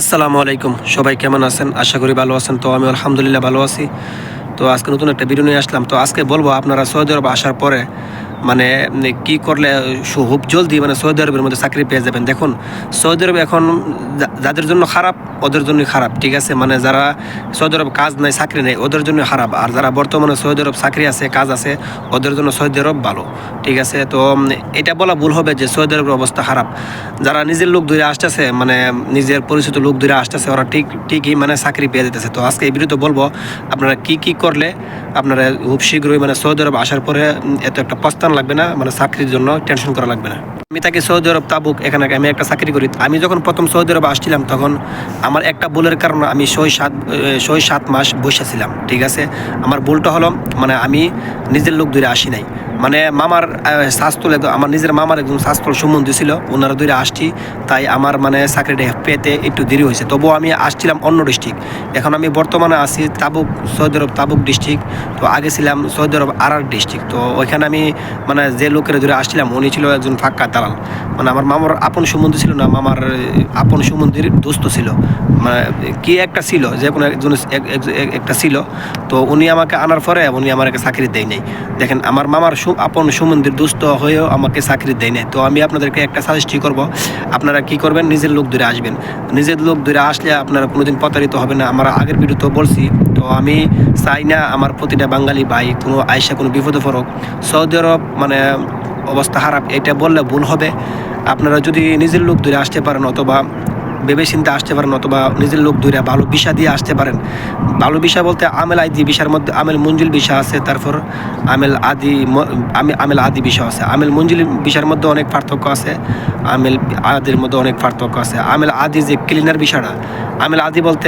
আসসালামু আলাইকুম, সবাই কেমন আছেন? আশা করি ভালো আছেন। তো আমি আলহামদুলিল্লাহ ভালো আছি। তো আজকে নতুন একটা ভিডিও নিয়ে আসলাম। তো আজকে বলবো আপনারা সৌদি আরব আসার পরে মানে কি করলে খুব জলদি মানে সৌদি আরবের মধ্যে চাকরি পেয়ে যাবেন। দেখুন, সৌদি আরব এখন যাদের জন্য খারাপ ওদের জন্যই খারাপ, ঠিক আছে? মানে যারা সৌদি আরব কাজ নাই, চাকরি নেই, ওদের জন্য খারাপ। আর যারা বর্তমানে সৌদি আরব চাকরি আছে, কাজ আছে, ওদের জন্য সৌদি আরব ভালো, ঠিক আছে? তো এটা বলা ভুল হবে যে সৌদি আরবের অবস্থা খারাপ। যারা নিজের লোক ধরে আসতেছে, মানে নিজের পরিচিত লোক ধরে আসতেছে, ওরা ঠিকই মানে চাকরি পেয়ে যেতেছে। তো আজকে এই ভিডিওতে বলবো আপনারা কি করলে আপনারা খুব শীঘ্রই মানে সৌদি আরব আসার পরে এত একটা প্রস্থান লাগবে না, মানে চাকরির জন্য টেনশন করা লাগবে না। আমি তাকে সৌদি আরব তাবুক, এখানে আমি একটা চাকরি করি। আমি যখন প্রথম সৌদি আরব আসছিলাম তখন আমার একটা ভুলের কারণে আমি 6-7 মাস বসেছিলাম, ঠিক আছে? আমার ভুলটা হলো মানে আমি নিজের লোক ধরে আসি নাই। মানে মামার স্বাস্থ্য, আমার নিজের মামার একজন স্বাস্থ্য সম্বন্ধী ছিল, ওনারা ধরে আসছি, তাই আমার মানে চাকরিটা পেতে একটু দেরি হয়েছে। তবুও আমি আসছিলাম অন্য ডিস্ট্রিক্ট। এখন আমি বর্তমানে আছি তাবুক, সৌদি আরব তাবুক ডিস্ট্রিক্ট। তো আগে ছিলাম সৌদি আরব আরার ডিস্ট্রিক্ট। তো ওইখানে আমি মানে যে লোকের ধরে আসছিলাম উনি ছিল একজন ফাক্কা দালাল। মানে আমার মামার আপন সম্বন্ধী ছিল না, মামার আপন সম্বন্ধীর দোস্ত ছিল, মানে কি একটা ছিল, যে কোনো একজন একটা ছিল। তো উনি আমাকে আনার পরে উনি আমার চাকরি দেয় নাই। দেখেন, আমার মামার আপন সম্বন্ধীর দুস্থ হয়েও আমাকে চাকরি দেয় নাই। তো আমি আপনাদেরকে একটা সাজেস্টই করব, আপনারা কি করবেন, নিজের লোক ধরে আসবেন। নিজের লোক ধরে আসলে আপনারা কোনোদিন প্রতারিত হবে না। আমরা আগের ভিডিওতেও বলছি। তো আমি চাই না আমার প্রতিটা বাঙালি ভাই কোনো আয়সা কোনো বিপদে পড়ুক। সৌদি আরব মানে অবস্থা খারাপ, এটা বললে ভুল হবে। আপনারা যদি নিজের লোক ধরে আসতে পারেন, অথবা ভেবে চিন্তে আসতে পারেন, অথবা নিজের লোক ধরে ভালো ভিসা দিয়ে আসতে পারেন। ভালো ভিসা বলতে আমেল আইডি ভিসার মধ্যে আমেল মঞ্জুল ভিসা আছে, তারপর আমেল আদি ভিসা আছে। আমেল মঞ্জুল ভিসার মধ্যে অনেক পার্থক্য আছে, আমেল আদির মধ্যে অনেক পার্থক্য আছে। আমেল আদি যে ক্লিনার ভিসাটা, আমেল আদি বলতে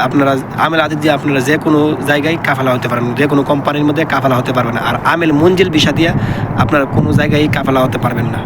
আপনারা আমেল আদি দিয়ে আপনারা যে কোনো জায়গায় কাফালা হতে পারেন, যে কোনো কোম্পানির মধ্যে কাফালা হতে পারবেন। আর আমেল মঞ্জিল ভিসা দিয়ে আপনারা কোনো জায়গায় কাফালা হতে পারবেন না।